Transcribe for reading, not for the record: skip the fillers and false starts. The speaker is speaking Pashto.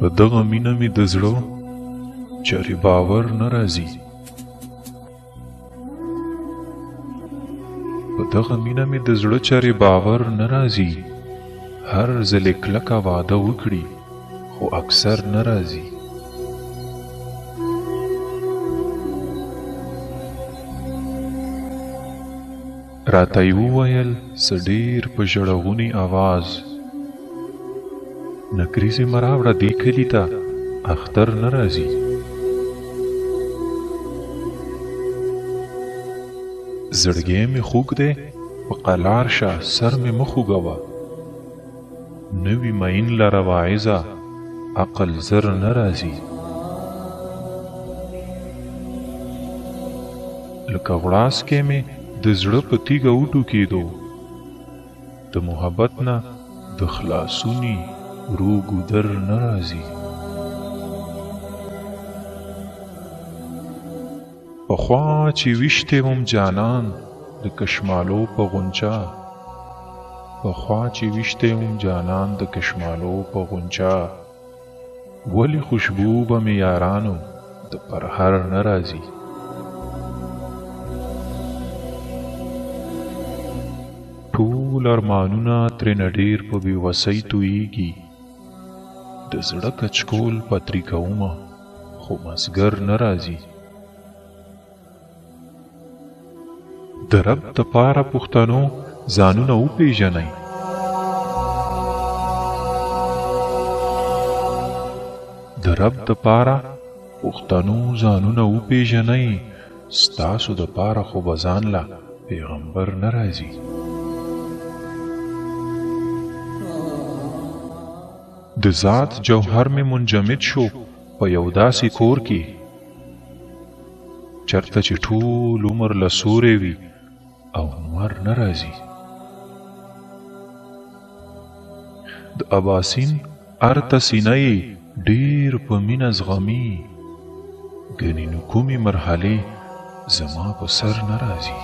په دغه مینه مې د زړه چارې باور نه راځي. په دغه مینه مې د زړه چارې باور نه راځي. هر ځل کلکه وعده وکړي خو اکثر نه راځي. راته یې وویل څه ډېر په ژړغوني آواز، نکریزې مه راوړه دې کلي ته اختر نه راځي. زړګی مې خوږ دی په قلار شه سر مې مه خوږوه. نوي مین لره واعظه عقل زر نه راځي. لکه وړاڅکی مې د زړه په تیږه وټوکېدو، د محبت نه د خلاصوني روږ در نه راځي. پخوا چې ویشتی وم جانان د کشمالو په غونچه، پخوا چې ویشتی وم جانان د کشمالو په غونچه، ولې خوشبو به مې یارانو د پرهر نه راځي. ټول ارمانونه ترېنه ډېر په بېوسۍ تویېږي. د زړه کچکول پتري کومه خو مازدیګر نه راځي. د رب دپاره پښتنو ځانونه وپېژنئ. د رب دپاره پښتنو ځانونه وپېژنئ. ستاسو دپاره خو به ځان له پیغمبر نه راځي. د ذات جوهر مې منجمد شو په یو داسې کور کې، چرته چې ټول عمر له سوری وي او لمر نه راځي. د اباسین ارته سینه یې ډېر په مینه زغمي، ګنې نو کومې مرحلې زما په سر نه راځي.